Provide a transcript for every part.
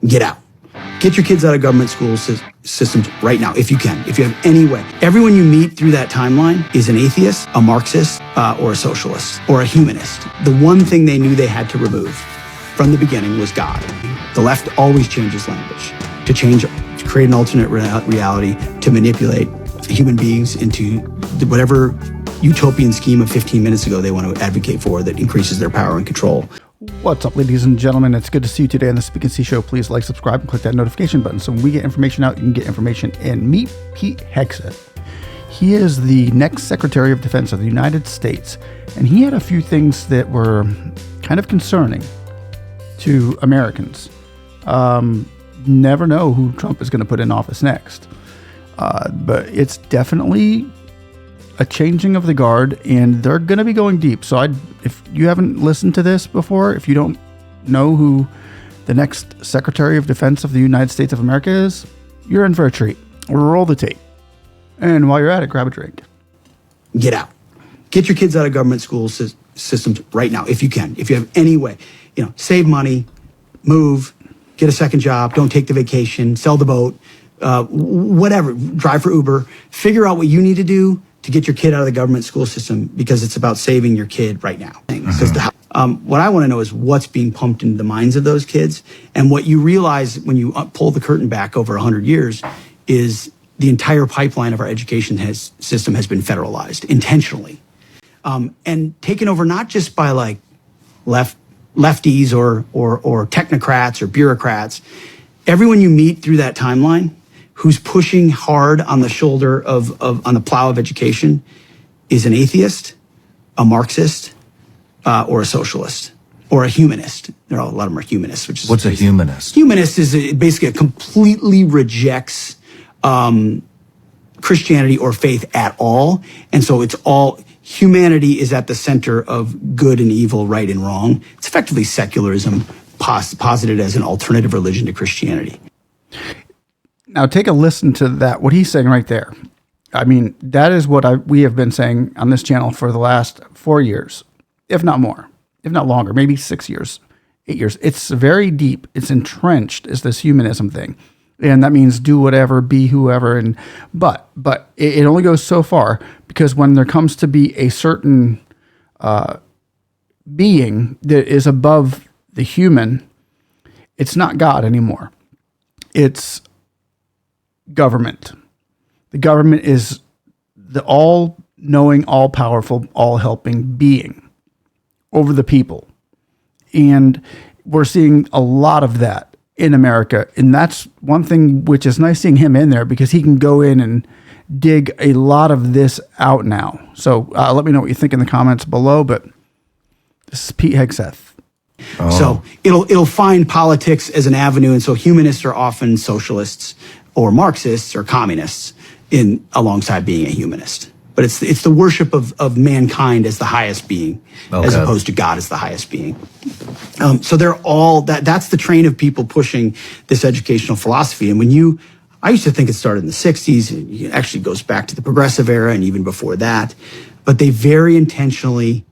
Get out. Get your kids out of government school systems right now, if you can, if you have any way. Everyone you meet through that timeline is an atheist, a Marxist, or a socialist, or a humanist. The one thing they knew they had to remove from the beginning was God. The left always changes language to create an alternate reality, to manipulate human beings into whatever utopian scheme of 15 minutes ago they want to advocate for that increases their power and control. What's up, ladies and gentlemen? It's good to see you today on the Speak and See Show. Please like, subscribe, and click that notification button so when we get information out, you can get information in. Meet Pete Hegseth. He is the next Secretary of Defense of the United States, and he had a few things that were kind of concerning to Americans. Never know who Trump is going to put in office next, but it's definitely a changing of the guard, and they're going to be going deep. So if you haven't listened to this before, if you don't know who the next Secretary of Defense of the United States of America is, you're in for a treat. Roll the tape. And while you're at it, grab a drink. Get out. Get your kids out of government school systems right now, if you can, if you have any way. Save money, move, get a second job, don't take the vacation, sell the boat, whatever, drive for Uber, figure out what you need to do to get your kid out of the government school system, because it's about saving your kid right now. What I want to know is what's being pumped into the minds of those kids. And what you realize when you pull the curtain back over 100 years is the entire pipeline of our education system has been federalized intentionally. And taken over not just by like lefties or technocrats or bureaucrats. Everyone you meet through that timeline who's pushing hard on the shoulder on the plow of education is an atheist, a Marxist, or a socialist, or a humanist. A lot of them are humanists. What's a humanist? Humanist is basically completely rejects Christianity or faith at all. And so humanity is at the center of good and evil, right and wrong. It's effectively secularism posited as an alternative religion to Christianity. Now take a listen to that, what he's saying right there. I mean, that is what we have been saying on this channel for the last 4 years, if not more, if not longer, maybe 6 years, 8 years. It's very deep. It's entrenched as this humanism thing. And that means do whatever, be whoever. But it only goes so far, because when there comes to be a certain being that is above the human, it's not God anymore. It's government. The government is the all-knowing, all-powerful, all-helping being over the people. And we're seeing a lot of that in America. And that's one thing which is nice seeing him in there, because he can go in and dig a lot of this out now. So let me know what you think in the comments below. But this is Pete Hegseth. Oh. So it'll find politics as an avenue. And so humanists are often socialists or Marxists or communists alongside being a humanist. But it's the worship of mankind as the highest being, as opposed to God as the highest being. So they're all that's the train of people pushing this educational philosophy. And I used to think it started in the 60s. It actually goes back to the progressive era and even before that. But they very intentionally,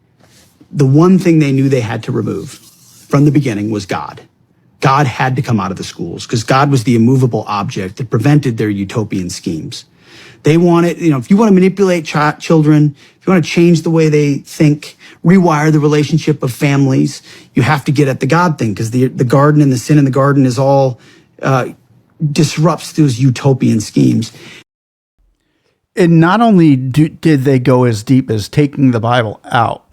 the one thing they knew they had to remove from the beginning was God. God had to come out of the schools, because God was the immovable object that prevented their utopian schemes. They wanted, if you want to manipulate children, if you want to change the way they think, rewire the relationship of families, you have to get at the God thing, because the garden and the sin in the garden is all disrupts those utopian schemes. And not only did they go as deep as taking the Bible out,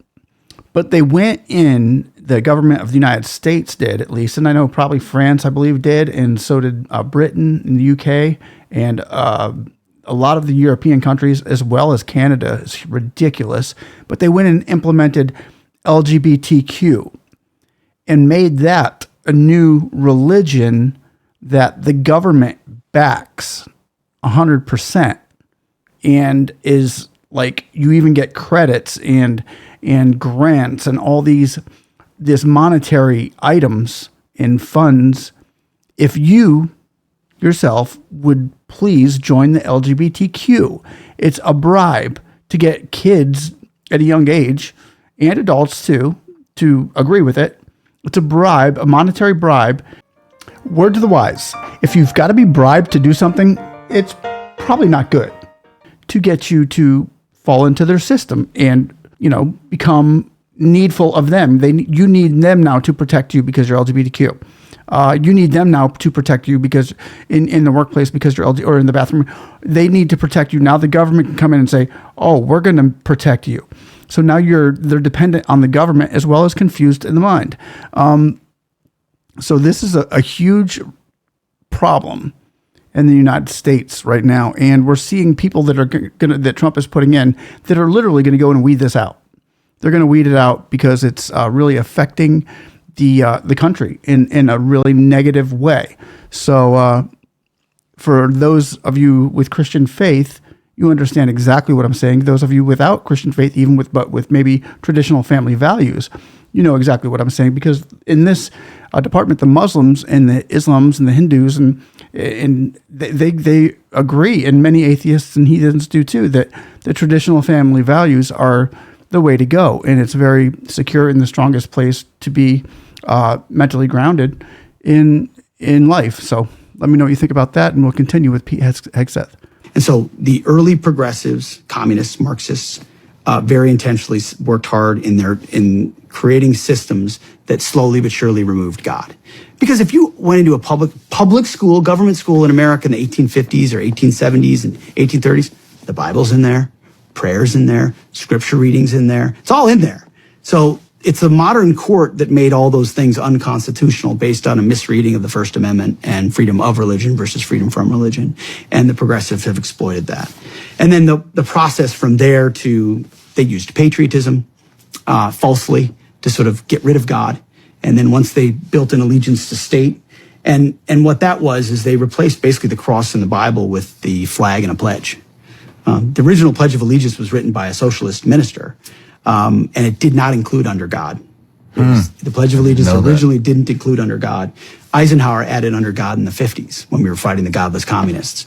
but they went in, the government of the United States did, at least, and I know probably France, I believe, did, and so did Britain and the UK, and a lot of the European countries, as well as Canada. Is ridiculous. But they went and implemented LGBTQ and made that a new religion that the government backs 100%, and is like, you even get credits and grants and all this monetary items and funds if you yourself would please join the LGBTQ. It's a bribe to get kids at a young age, and adults too, to agree with it. It's a bribe, a monetary bribe, Word to the wise. If you've got to be bribed to do something, it's probably not good to get you to fall into their system and, become needful of them. You need them now to protect you because you're LGBTQ. You need them now to protect you because in the workplace because you're or in the bathroom. They need to protect you. Now the government can come in and say, "Oh, we're going to protect you." So now they're dependent on the government as well as confused in the mind. So this is a huge problem in the United States right now, and we're seeing people that are that Trump is putting in that are literally going to go and weed this out. They're going to weed it out because it's really affecting the country in a really negative way. So for those of you with Christian faith, you understand exactly what I'm saying. Those of you without Christian faith, even with maybe traditional family values, you know exactly what I'm saying, because in this department, the Muslims and the Islams and the Hindus and they agree, and many atheists and heathens do too, that the traditional family values are the way to go, and it's very secure and the strongest place to be mentally grounded in life. So let me know what you think about that, and we'll continue with Pete Hegseth. And so the early progressives, communists, Marxists, very intentionally worked hard in creating systems that slowly but surely removed God. Because if you went into a public school, government school in America in the 1850s or 1870s and 1830s, the Bible's in there, prayers in there, scripture readings in there. It's all in there. So it's the modern court that made all those things unconstitutional based on a misreading of the First Amendment and freedom of religion versus freedom from religion. And the progressives have exploited that. And then the process from there to, they used patriotism falsely to sort of get rid of God. And then once they built an allegiance to state, and what that was is they replaced basically the cross in the Bible with the flag and a pledge. The original Pledge of Allegiance was written by a socialist minister. And it did not include under God. The Pledge of Allegiance originally didn't include under God. Eisenhower added under God in the 50s when we were fighting the godless communists.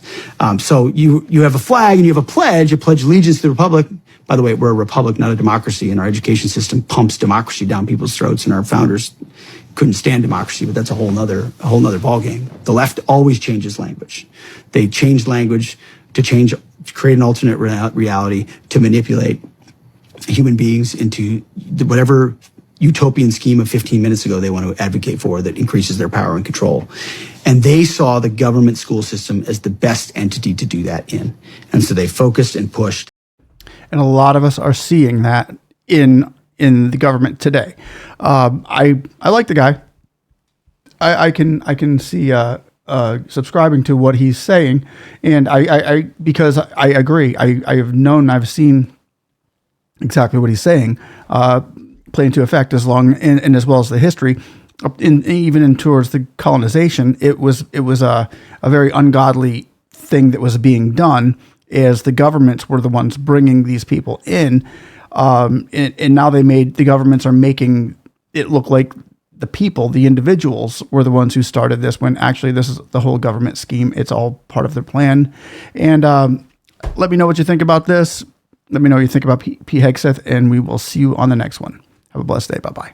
So you have a flag and you have a pledge. You pledge allegiance to the republic. By the way, we're a republic, not a democracy, and our education system pumps democracy down people's throats, and our founders couldn't stand democracy, but that's a whole nother ballgame. The left always changes language. They change language to create an alternate reality, to manipulate human beings into whatever utopian scheme of 15 minutes ago they want to advocate for that increases their power and control. And they saw the government school system as the best entity to do that in. And so they focused and pushed. And a lot of us are seeing that in the government today. I like the guy. I can see subscribing to what he's saying, and I because I agree. I've seen exactly what he's saying play into effect as well as the history, even towards the colonization. It was a very ungodly thing that was being done, as the governments were the ones bringing these people in, and now the governments are making it look like the people, the individuals, were the ones who started this, when actually this is the whole government scheme. It's all part of their plan. And let me know what you think about this. Let me know what you think about P. Hegseth, and we will see you on the next one. Have a blessed day. Bye-bye.